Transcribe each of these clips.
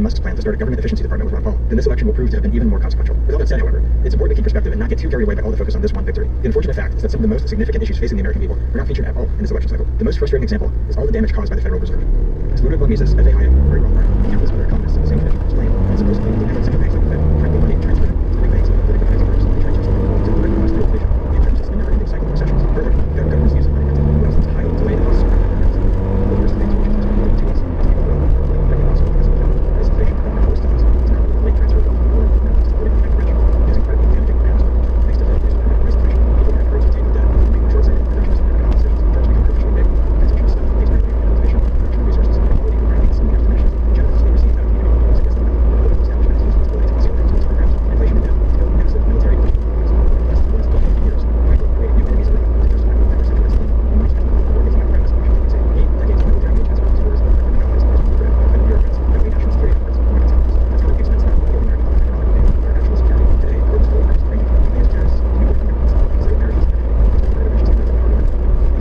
Musk's plan to start a government efficiency department with Ron Paul, then this election will prove to have been even more consequential. With all that said, however, it's important to keep perspective and not get too carried away by all the focus on this one victory. The unfortunate fact is that some of the most significant issues facing the American people were not featured at all in this election cycle. The most frustrating example is all the damage caused by the Federal Reserve. As Ludwig von Mises, F.A. Hayek, Murray Rothbard, and countless other economists of the same tradition explained, that supposedly the network central banks like the Fed print money transferred to the big banks and political financing firms and transfers to deliver the most inflation. The introduces the never-ending cycle of recessions. Further, government's use of money printing was to highly delay the process of the worst things which is to us as people will never possible because of the Fed. This inflation that government forced to us is now the late transfer of wealth or minimums to politically connected rich. It is incredibly damaging for families. Thanks to Fed use of price inflation, people are encouraged to take on debt, making short-sighted and reductionist economic decisions that become artificially big. Consumption of stuff, things like cultivation, production of resources, inequality, and needs and diminishes. Generously received out of community goes against the method. Political establishments use its ability to conceal their these programs. Inflation and debt to build massive military efficient programs over the last decade of years, frankly, creating new enemies of the to justify the ever centralized scheme. In my judgment, or making out random assumption, you can say 8 decades of military military wars and American allies as lucrative and Federal bureaucrats, heavily national security efforts, more contempt. That's how the expense now of American economic advantage. Our national security today goes full arms training from the terrorists to new undergrounds, because it perishes every day. It's the emissions of our government.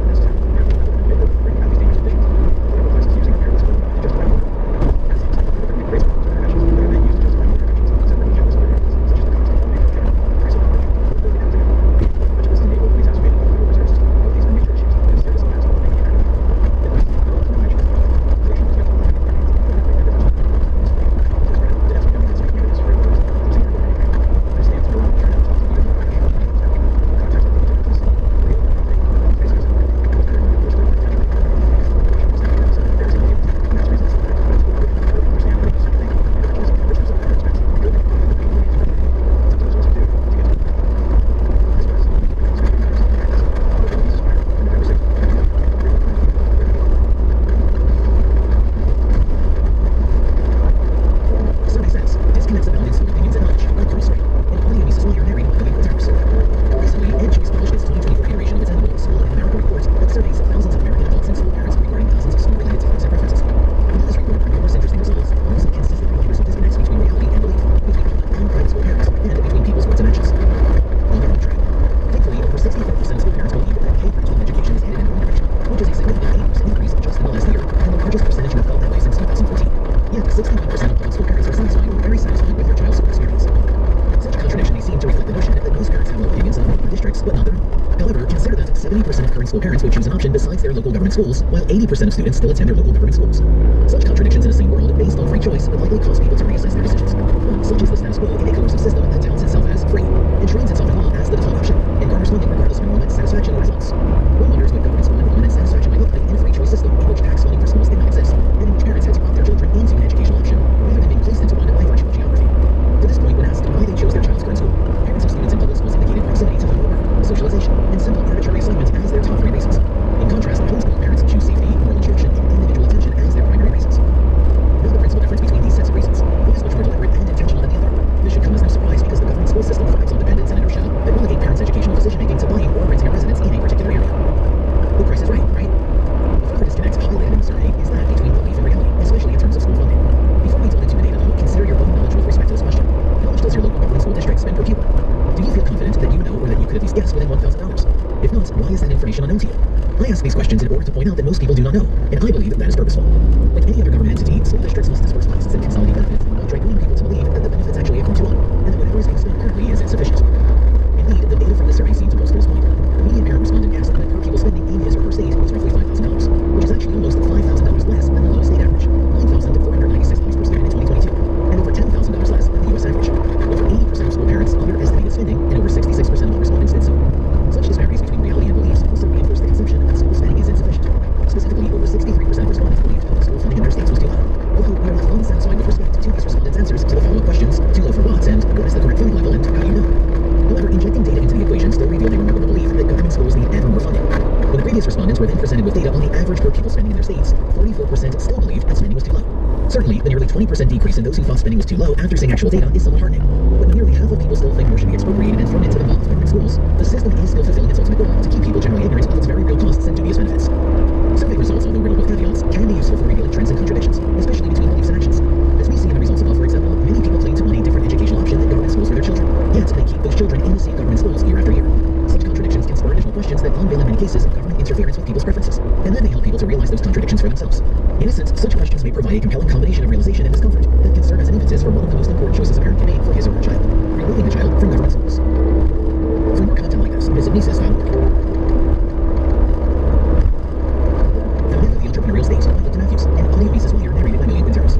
This is how we have to bring about these dangerous conditions. Political classes using America's government to justify war. As the example of the government creates problems with interventions, the government used to justify military interventions, separating countless other areas, such as the cost of eliminating care, the price of knowledge, the ability to have much of this enabled and exacerbated the Federal Reserve System. Both these are major issues that have serious impacts on making America. It must be no mention of inflation was mentioned in the decades, but not never touched on to his credit. The debts becoming consumer communities for voters, using our government framework. It stands for trying to talk to even more rational and establishment. The context of the injustice, real property, facing us in the market, which the potential there is a need and that's reasons that I school really understand what you think and eventually some richness of their expense. Good and good it's up to those of us to do to get to it. This was Jesus Fire on November 6th. So makes sense. Disconnects about its opinions and knowledge. Not Carl Strait. And all the Mises lawyer Mary Louise Terrace. Recently, Edge published its 2024 iteration of its annual School in America report that surveys thousands of American adults and school parents regarding dozens of school-related topics and preferences. Within this report are numerous interesting results, also consistent reminders of disconnects between reality and belief, between public and private school parents, and between people's words and actions. On the wrong track. Thankfully, over 64% of school parents believe that K-12 education is headed in the wrong direction, which is a significant 8% increase just in the last year, and the largest percentage to have felt that way since 2014. Yet, 61% of public school parents are satisfied or very satisfied with their child's school experience. Such a contradiction may seem to reflect the notion that most parents have low opinions of local districts, but not their own. However, consider that 70% of current school parents would choose an option besides their local government schools, while 80% of students still attend their local government schools. Such contradictions in a sane world based on free choice would likely cause people to reassess their decisions. But such is the status quo in a coercive system that touts itself as free, enshrines itself in law as the default option, and garners funding regardless of enrollment, satisfaction, or results. One wonders what government school enrollment and satisfaction might look like in a free choice system in which tax funding for schools did not exist, and in which parents had to opt their children into an educational option rather than being placed into one by virtue of geography. To this point, when asked why they chose their child's current school, parents of students in public schools indicated proximity to homework, socialization, and simple arbitrary assignment as their top 3 reasons. In contrast, homeschool parents choose safety, moral instruction, and individual attention as their primary reasons. Know the principal difference between these sets of reasons. One is much more deliberate and intentional than the other. This should come as no surprise because the government school system thrives on dependence and inertia that relegate parents' educational decision-making to buying or renting a residence in a particular area. The price is right, right? A further disconnect highlighted in the survey is that between belief and reality, especially in terms of school funding. Before we delve into the data, though, consider your own knowledge with respect to this question. How much does your local government school district spend per pupil? Do you feel confident that you know or that you could at least guess within $1,000? If not, why is that information unknown to you? I ask these questions in order to point out that most people do not know, and I believe that is purposeful. Like any other government entity, school districts must disperse costs and consolidate benefits, while dragging people to believe that the benefits actually accrue to all, and that whatever is being spent currently is insufficient. Indeed, the data from the survey seemed to bolster this point. The median parent respondent asked that per pupil spending in his or her state was roughly $5,000, which is actually almost $5,000 less than the lowest state average, $9,496 per student in 2022, and over $10,000 less than the U.S. average. Over 80% of school parents underestimated spending, and over 66% of all respondents did so. Such disparities between reality and beliefs also reinforce the conception that school spending is insufficient. Specifically, over 63% of respondents believed public school funding in their states was too low. Although we are left unsatisfied with respect to these respondents' answers to the follow-up questions, too low for what, and what is the correct funding level, and how do you know? However, injecting data into the equation still revealed a remarkable belief that government schools need ever more funding. When the previous respondents were then presented with data on the average per pupil spending in their states, 44% still believed that spending was too low. Certainly, the nearly 20% decrease in those who thought spending was too low after seeing actual data is somewhat heartening. But when nearly half of people still think more should be expropriated and thrown into the maw of government schools, the system is still fulfilling its ultimate goal to keep people generally ignorant of its very real costs and dubious benefits. Survey results, although riddled with caveats, can be useful for revealing trends and contradictions, especially between beliefs and actions. As we see in the results above, for example, many people claim to want a different educational option than government schools for their children, yet they keep those children in the same government schools year after year. Such contradictions can spur additional questions that unveil in many cases government interference with people's preferences, and then they help people to realize those contradictions for themselves. In essence, such questions may provide a compelling combination of realization and discomfort that can serve as an impetus for one of the most important choices a parent can make for his or her child: removing the child from government schools. For more content like this, visit Mises.org. The Myth of the Entrepreneurial State by Lipton Matthews, and audio Mises Wire narrated by Millian Quinteros.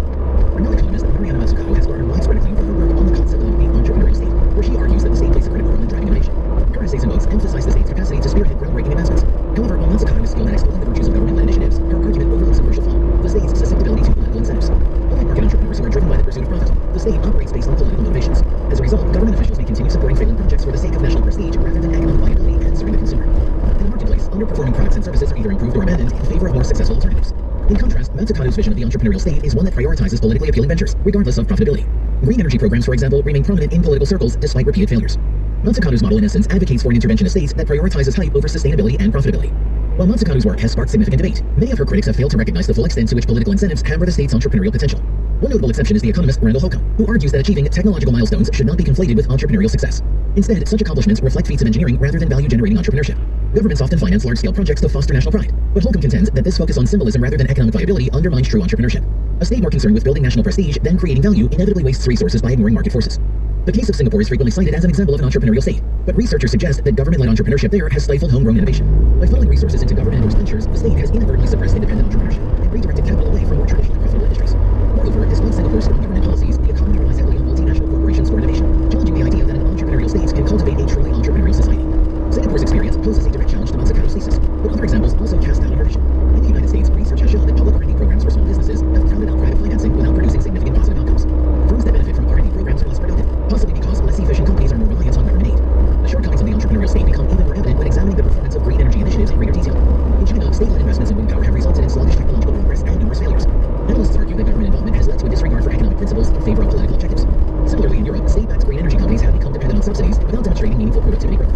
Renowned economist Mariana Mazzucato has garnered widespread acclaim for her work on the concept of the entrepreneurial state, where she argues that the state plays a critical role in driving innovation. Her essays and books emphasize the state's capacity to spearhead groundbreaking advancements. However, while Mazzucato is skilled at exploring the virtues of government-led initiatives, her argument overlooks a crucial flaw: the state's susceptibility to political incentives. Unlike market entrepreneurs who are driven by the pursuit of profit, the state operates based on political motivations. As a result, government officials may continue supporting failing projects for the sake of national prestige rather than economic viability and serving the consumer. In the marketplace, underperforming products and services are either improved or abandoned in favor of more successful alternatives. In contrast, Mazzucato's vision of the entrepreneurial state is one that prioritizes politically appealing ventures, regardless of profitability. Green energy programs, for example, remain prominent in political circles despite repeated failures. Mazzucato's model, in essence, advocates for an interventionist state that prioritizes hype over sustainability and profitability. While Mazzucato's work has sparked significant debate, many of her critics have failed to recognize the full extent to which political incentives hamper the state's entrepreneurial potential. One notable exception is the economist Randall Holcomb, who argues that achieving technological milestones should not be conflated with entrepreneurial success. Instead, such accomplishments reflect feats of engineering rather than value-generating entrepreneurship. Governments often finance large-scale projects to foster national pride, but Holcomb contends that this focus on symbolism rather than economic viability undermines true entrepreneurship. A state more concerned with building national prestige than creating value inevitably wastes resources by ignoring market forces. The case of Singapore is frequently cited as an example of an entrepreneurial state, but researchers suggest that government-led entrepreneurship there has stifled homegrown innovation. By funneling resources into government-endorsed ventures, the state has inadvertently suppressed independent entrepreneurship and redirected capital away from more traditionally profitable industries. Moreover, despite Singapore's strong government policies, the economy relies heavily on multinational corporations for innovation, challenging the idea that an entrepreneurial state can cultivate a truly entrepreneurial society. Singapore's experience poses a direct challenge to Mazzucato's thesis, but other examples also cast doubt on her vision. In the United States, research has shown that public R&D programs for small businesses have crowded out private financing without producing significant positive outcomes. Firms that benefit from R&D programs are less productive, possibly because less efficient companies are more reliant on government aid. The shortcomings of the entrepreneurial state become even more evident when examining the performance of green energy initiatives in greater detail. In China, state-led investments in wind power have resulted in sluggish technological progress and numerous failures. Analysts argue that government involvement has led to a disregard for economic principles in favor of political objectives. Similarly, in Europe, state-backed green energy companies have become dependent on subsidies without demonstrating meaningful productivity growth.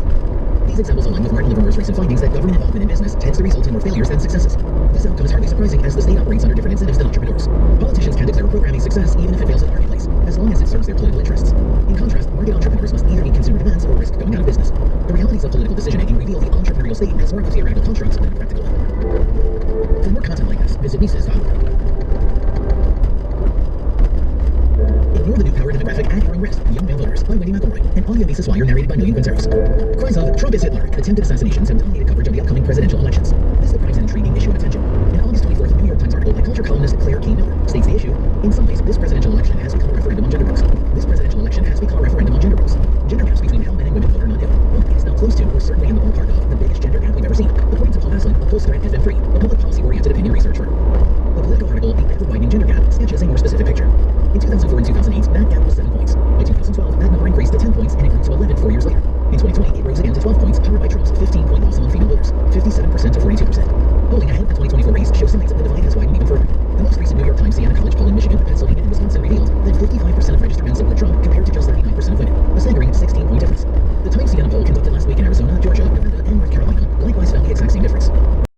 These examples align with Martin Livermore's recent findings that government involvement in business tends to result in more failures than successes. This outcome is hardly surprising, as the state operates under different incentives than entrepreneurs. Politicians can declare a program a success even if it fails in the marketplace, as long as it serves their political interests. In contrast, market entrepreneurs must either meet consumer demands or risk going out of business. The realities of political decision-making reveal the entrepreneurial state as more of a theoretical construct than a practical one. For more content like this, visit Mises.org. Ignore the New Power Demographic at Your Own Risk, Young Male Voters by Wendy McElroy, and audio Mises Wire narrated by Millian Quinteros. Cries of Trump is Hitler, attempted assassinations have dominated coverage of the upcoming presidential elections. This deprives an intriguing issue of attention. An August 24th New York Times article by culture columnist Claire Kane Miller states the issue: in some ways, this presidential election has become a referendum on gender roles. This presidential election has become a referendum on gender roles. Gender gaps between how men and women vote are not new, but it is now close to, or certainly in the ballpark of, the biggest gender gap we've ever seen, according to Paul Maslin, a pollster at FM3.